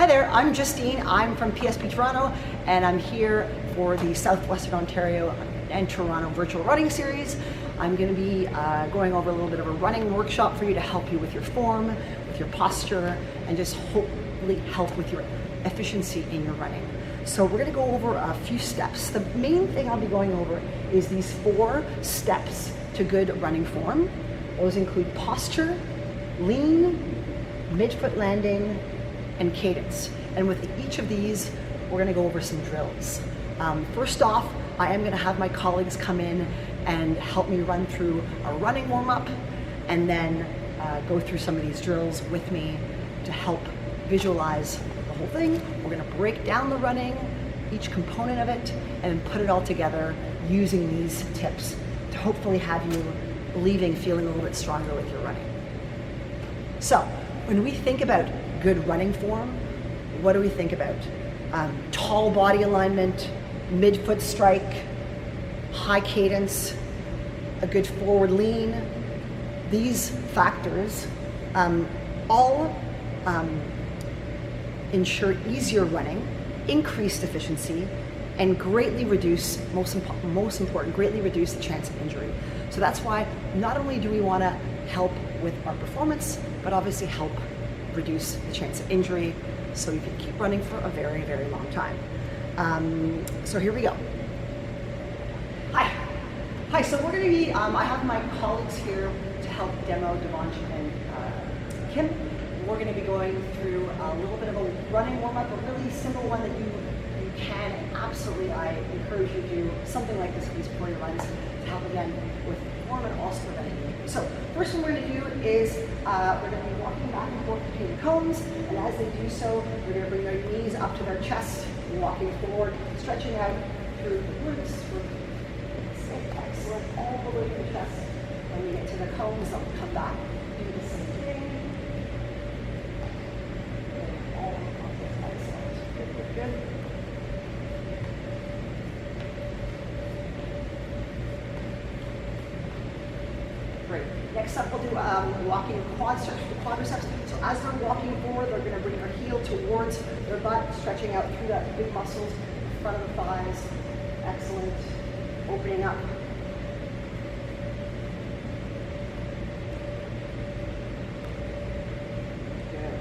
there, I'm Justine. I'm from PSP Toronto, and I'm here for the Southwestern Ontario and Toronto Virtual Running Series. I'm going to be going over a little bit of a running workshop for you to help you with your form, with your posture, and just hopefully help with your efficiency in your running. So we're going to go over a few steps. The main thing I'll be going over is these 4 steps to good running form. Those include posture, lean, midfoot landing, and cadence. And with each of these, we're going to go over some drills. First off, I am going to have my colleagues come in and help me run through a running warm-up, and then go through some of these drills with me to help visualize the whole thing. We're going to break down the running, each component of it, and put it all together using these tips to hopefully have you leaving feeling a little bit stronger with your running. So, when we think about good running form, what do we think about? Tall body alignment, midfoot strike, high cadence, a good forward lean. These factors all ensure easier running, increased efficiency, and greatly reduce, most important, greatly reduce the chance of injury. So that's why not only do we want to help with our performance, but obviously help reduce the chance of injury so you can keep running for a very, very long time. So here we go. Hi, so we're going to be, I have my colleagues here to help demo Devon and Kim. We're going to be going through a little bit of a running warm-up, a really simple one that you can, and absolutely I encourage you to do something like this before your runs to help again with form and also preventing injury. So first thing we're going to do is we're going to be walking back and forth between the cones, and as they do so, we're going to bring their knees up to their chest, walking forward, stretching out through the glutes, excellent, all the way to the chest. When we get to the cones, they'll come back, do the same thing. All across this, excellent, good, good, good. Great. Next up, we'll do walking quadriceps. So as they're walking forward, they're going to bring their heel towards their butt, stretching out through that big muscles in front of the thighs. Excellent. Opening up. Good.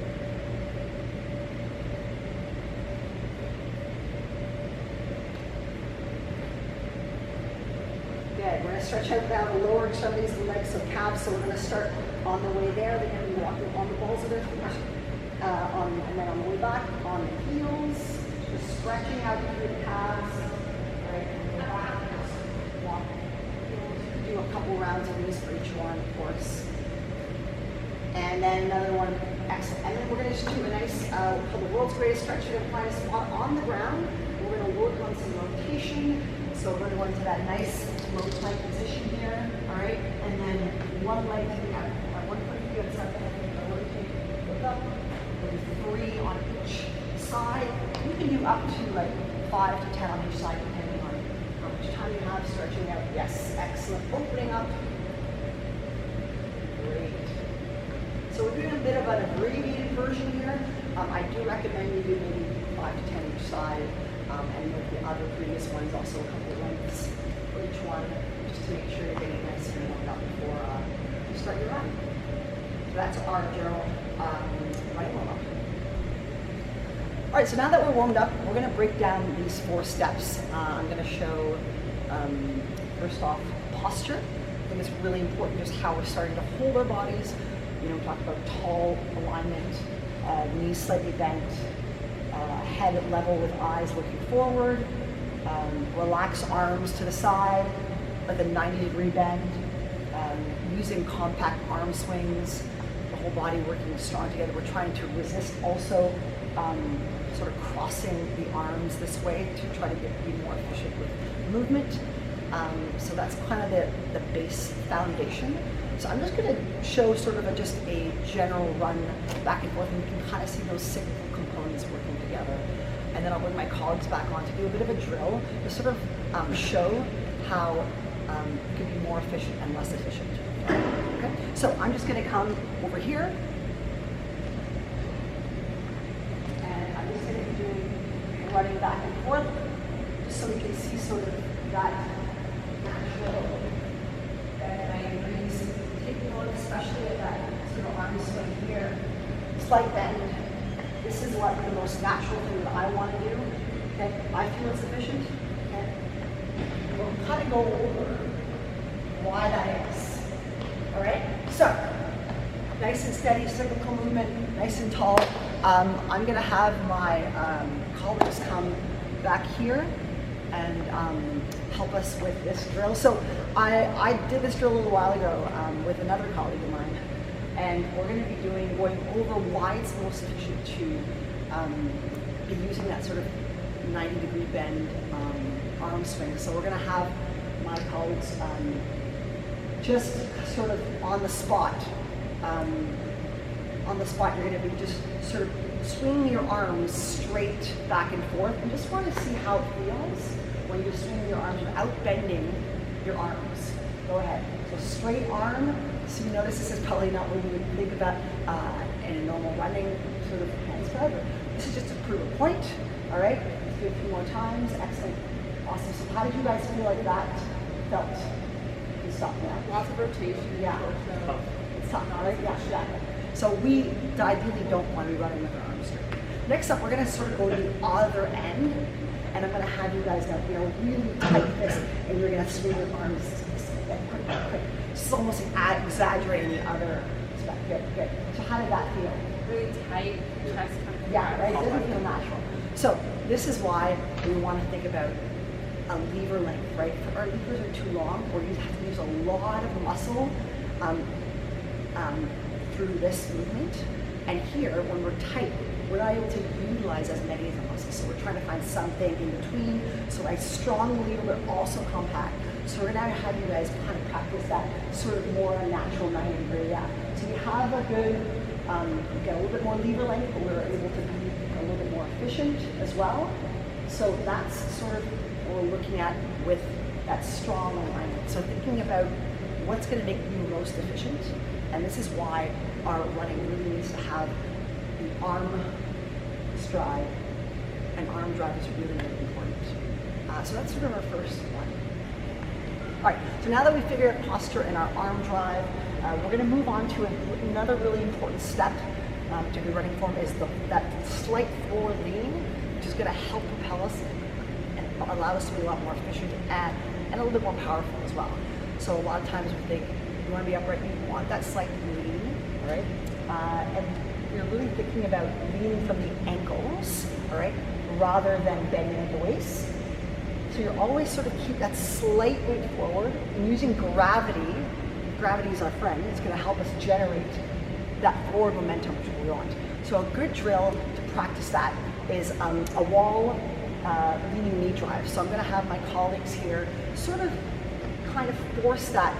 Good. We're going to stretch out down the lower extremities of the legs, so calves. So we're going to start on the way there. They're going to be walking on the balls of their feet, and then on the way back on the heels, just stretching out through the calves. Right, and go back, just walk. Do a couple rounds of these for each one, of course. And then another one. Excellent. And then we're going to just do a nice, called the world's greatest stretch. You're going to find a spot on the ground. We're going to work on some rotation. So we're going to go into that nice low plank position here, all right? And then one leg to the other. One foot to the other side, and then rotate, look up. There's 3 on each side. You can do up to like 5 to 10 on each side, depending on how much time you have. Stretching out, yes, excellent. Opening up. Great. So we're doing a bit of an abbreviated version here. I do recommend you do maybe 5 to 10 each side. And with the other previous ones, also a couple of lengths for each one, just to make sure you're getting nice and warmed up before you start your run. So that's our general running warm-up. All right, so now that we're warmed up, we're going to break down these 4 steps. I'm going to show, first off, posture. I think it's really important just how we're starting to hold our bodies. You know, we talked about tall alignment, knees slightly bent, head level with eyes looking forward, relax arms to the side, like a 90-degree bend, using compact arm swings, the whole body working strong together. We're trying to resist also sort of crossing the arms this way to try to be more efficient with movement. So that's kind of the base foundation. So I'm just going to show sort of just a general run back and forth, and you can kind of see those cyclical components working together. And then I'll bring my colleagues back on to do a bit of a drill to sort of show how you can be more efficient and less efficient. Okay? So I'm just going to come over here, and I'm running back and forth, just so we can see sort of that natural bend. I agree. Taking a look especially at that sort of arm swing here. Slight bend. This is what the most natural thing that I want to do. Okay, I feel it's efficient. Okay, we'll kind of go over why that is. All right, so nice and steady cyclical movement, nice and tall. I'm going to have my colleagues come back here and help us with this drill. So I did this drill a little while ago with another colleague of mine, and we're going to be going over why it's most efficient to be using that sort of 90-degree bend arm swing. So we're going to have my colleagues just sort of on the spot. You're going to be just sort of swinging your arms straight back and forth, and just want to see how it feels when you're swinging your arms without bending your arms. Go ahead. So straight arm. So you notice this is probably not what you would think about in a normal running sort of handstand, but this is just to prove a point. All right. Let's do it a few more times. Excellent. Awesome. So how did you guys feel like that felt? You stop now. Lots of rotation. Yeah. It's tough, right? Yeah, exactly. So we ideally don't want to be running with our arms straight. Next up, we're going to sort of go to the other end, and I'm going to have you guys now, really tight fist, and you're going to swing your arms quick. It's almost exaggerating the other aspect. Good. So how did that feel? Really tight chest. Yeah, right? It doesn't feel natural. So this is why we want to think about a lever length, right? If our levers are too long, or you have to use a lot of muscle through this movement. And here, when we're tight, we're not able to utilize as many of the muscles. So we're trying to find something in between. So a strong lever, but also compact. So we're going to have you guys kind of practice that sort of more natural 90-degree. Yeah. So you have a good, you get a little bit more lever length, but we're able to be a little bit more efficient as well. So that's sort of what we're looking at with that strong alignment. So thinking about what's going to make you most efficient, and this is why our running really needs to have the arm stride, and arm drive is really, really important. So that's sort of our first one. All right, so now that we figured out posture and our arm drive, we're going to move on to another really important step to good running form is that slight forward lean, which is going to help propel us and allow us to be a lot more efficient and a little bit more powerful as well. So a lot of times we think you want to be upright, you want that slight lean, right? And you're really thinking about leaning from the ankles, all right, rather than bending at the waist. So you're always sort of keep that slight weight forward, and using gravity. Gravity is our friend. It's going to help us generate that forward momentum which we want. So a good drill to practice that is a wall leaning knee drive. So I'm going to have my colleagues here sort of kind of force that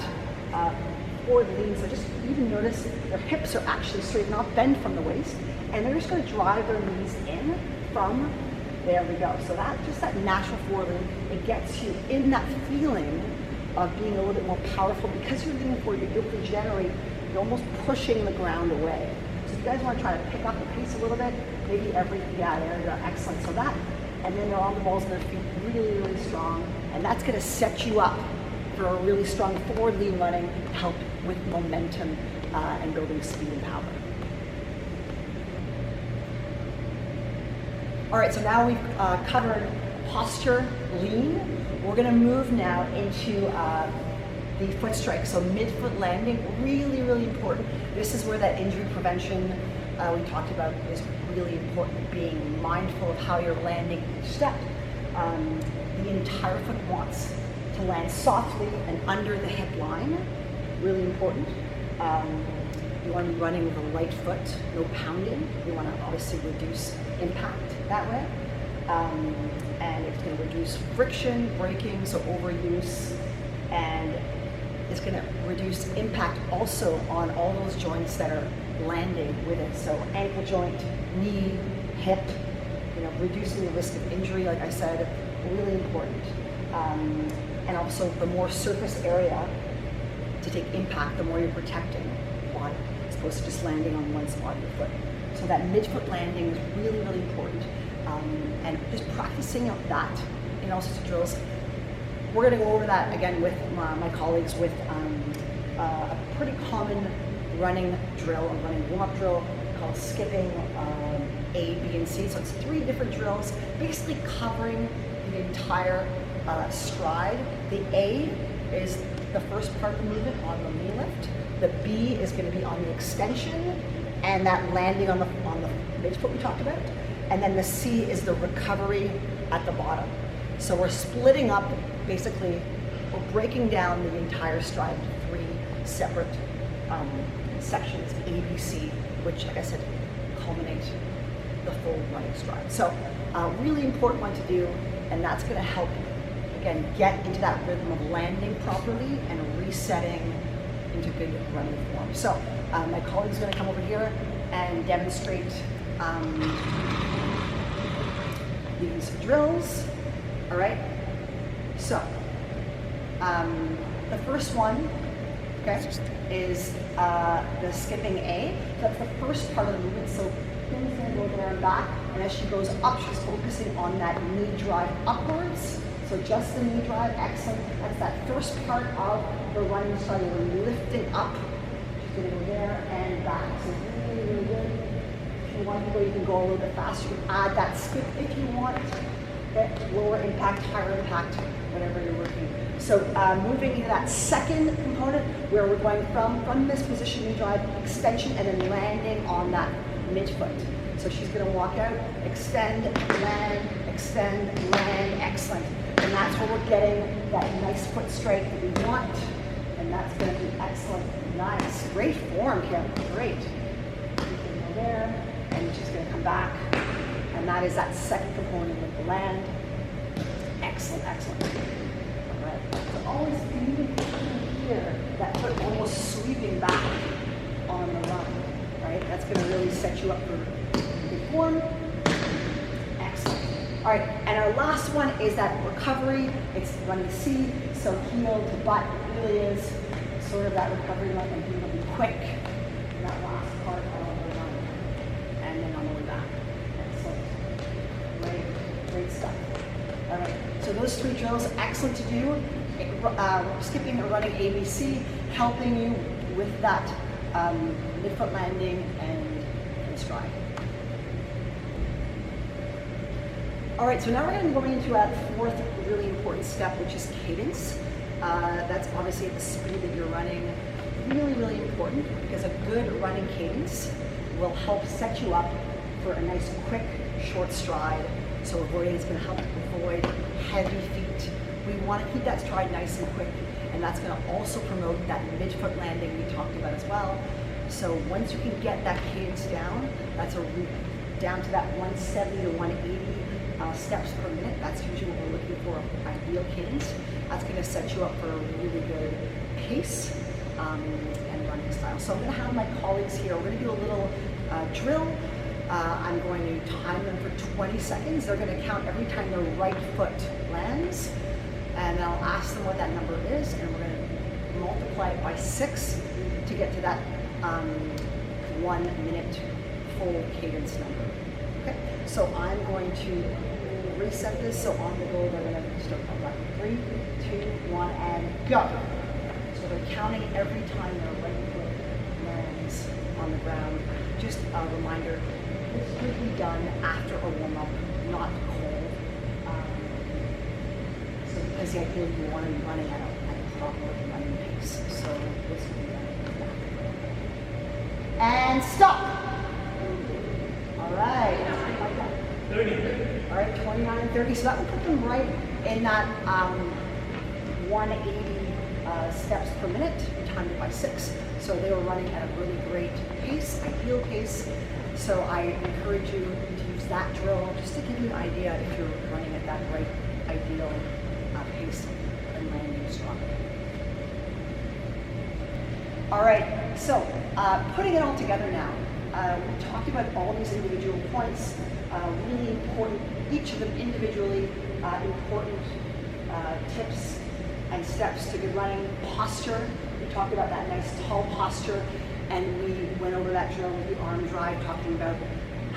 forward lean. So just even notice their hips are actually straight, not bend from the waist, and they're just going to drive their knees in from. There we go. So that just that natural forward lean, it gets you in that feeling of being a little bit more powerful because you're leaning forward. You're able to generate. You're almost pushing the ground away. So if you guys want to try to pick up the pace a little bit, maybe there you go. Excellent. So that, and then they're on the balls of their feet, really, really strong, and that's going to set you up for a really strong forward lean running to help with momentum and building speed and power. All right, so now we've covered posture, lean. We're going to move now into the foot strike. So mid-foot landing, really, really important. This is where that injury prevention we talked about is really important, being mindful of how you're landing each step. The entire foot wants to land softly and under the hip line, really important. You want to be running with a light foot, no pounding. You want to obviously reduce impact that way. And it's going to reduce friction, braking, so overuse, and it's going to reduce impact also on all those joints that are landing with it. So ankle joint, knee, hip, reducing the risk of injury, like I said, really important. And also the more surface area to take impact, the more you're protecting the body, as opposed to just landing on one spot of your foot. So that mid-foot landing is really, really important. and just practicing that in all sorts of drills. We're going to go over that again with my colleagues with a pretty common running drill, a running warm-up drill called skipping A, B, and C. So it's 3 different drills, basically covering the entire stride. The A is the first part of the movement on the knee lift. The B is going to be on the extension and that landing on the midfoot we talked about. And then the C is the recovery at the bottom. So we're splitting up, basically, we're breaking down the entire stride into 3 separate sections, A, B, C, which, like I said, culminate the full running stride. So really important one to do, and that's going to help, again, get into that rhythm of landing properly and resetting into good running form. So my colleague's going to come over here and demonstrate these drills. All right. So the first one, okay, is the skipping A. That's the first part of the movement. So Kim's going to go there and back, and as she goes up, she's focusing on that knee drive upwards. So just the knee drive, excellent. That's that first part of the running stride. We're lifting up. She's going to go there and back. So really, really good. If you want to go, you can go a little bit faster. You can add that skip if you want. Okay. Lower impact, higher impact, whatever you're working. So moving into that second component where we're going from this position, knee drive, extension, and then landing on that midfoot. So she's going to walk out, extend, land, excellent. And that's where we're getting that nice foot strike that we want. And that's going to be excellent. Nice. Great form, Kim. Great. You can go there, and she's going to come back. And that is that second component with the land. Excellent, excellent. All right. So always you can hear that foot almost sweeping back on the run. Right? That's going to really set you up for good form. Excellent. All right, and our last one is that recovery. It's running C, so heel to butt really is sort of that recovery run, and you'll be quick in that last part of the run. And then on the way back. Excellent. Great stuff. All right, so those 3 drills, excellent to do. Skipping or running ABC, helping you with that midfoot landing and stride. All right, so now we're going to go into our 4th really important step, which is cadence. That's obviously at the speed that you're running. Really, really important because a good running cadence will help set you up for a nice, quick, short stride. So it's going to help avoid heavy feet. We want to keep that stride nice and quick, and that's going to also promote that midfoot landing we talked about as well. So once you can get that cadence down, that's down to that 170 to 180 steps per minute. That's usually what we're looking for, ideal cadence. That's going to set you up for a really good pace and running style. So I'm going to have my colleagues here. We're going to do a little drill. I'm going to time them for 20 seconds. They're going to count every time their right foot lands, and I'll ask them what that number is, and we're going to multiply it by 6 to get to that 1 minute full cadence number. Okay, so I'm going to reset this. So on the go, they're going to start from like 3, 2, 1, and go. So they're counting every time their right foot lands on the ground. Just a reminder, this should be done after a warm-up, not cold. So because the idea you want to be running at a proper running pace. So this will be done. And stop. All right. 30. All right, 29 and 30. So that will put them right in that 180 steps per minute, timed it by 6. So they were running at a really great pace, ideal pace. So I encourage you to use that drill just to give you an idea if you're running at that right ideal pace and landing strong. All right, so putting it all together now. We talked about all these individual points, really important, each of them individually important tips and steps to good running. Posture, we talked about that nice tall posture, and we went over that drill with the arm drive, talking about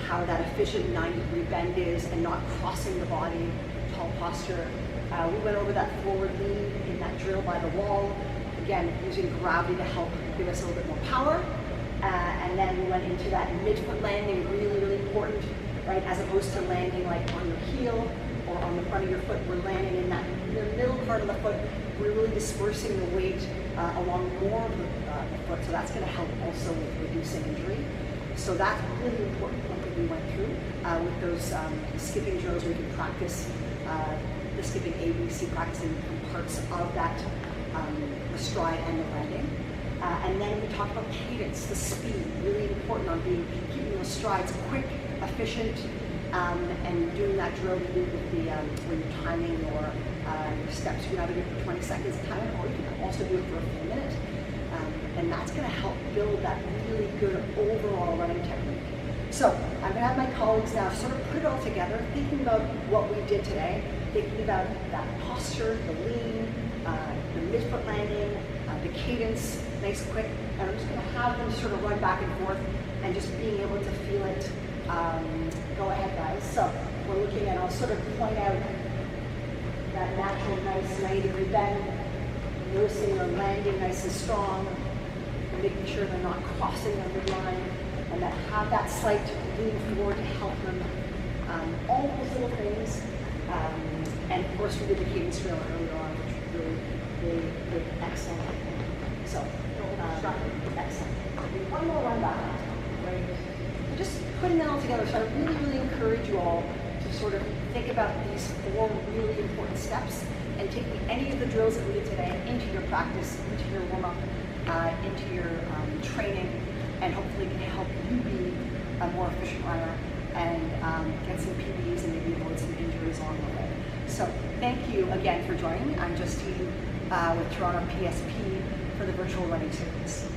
how that efficient 90-degree bend is and not crossing the body, tall posture. We went over that forward lean in that drill by the wall, again, using gravity to help give us a little bit more power. And then we went into that mid-foot landing, really, really important, right? As opposed to landing like on your heel or on the front of your foot, we're landing in that the middle part of the foot. We're really dispersing the weight along more of the foot, so that's going to help also with reducing injury. So that's really important one that we went through. With those skipping drills, we can practice the skipping ABC, practicing parts of that, the stride and the landing. And then we talked about cadence, the speed, really important on keeping those strides quick, efficient, and doing that drill you do with the when you're timing your steps. You can either do it for 20 seconds time, or you can also do it for a full minute. And that's going to help build that really good overall running technique. So I'm going to have my colleagues now sort of put it all together, thinking about what we did today, thinking about that posture, the lean, the mid-foot landing, the cadence, nice quick, and I'm just going to have them sort of run back and forth and just being able to feel it. Go ahead, guys. So we're looking at, I'll sort of point out that natural, nice 90-degree bend, noticing they're landing nice and strong, and making sure they're not crossing the midline, and that have that slight lean forward to help them. All those little things. And of course, we did the cadence drill earlier on, which was really excellent. So, excellent. One more run back. Right. Just putting that all together. So I really, really encourage you all to sort of think about these 4 really important steps and taking any of the drills that we did today into your practice, into your warm-up, into your training, and hopefully can help you be a more efficient runner and get some PBs and maybe avoid some injuries along the way. So thank you again for joining me. I'm Justine with Toronto PSP for the virtual running series.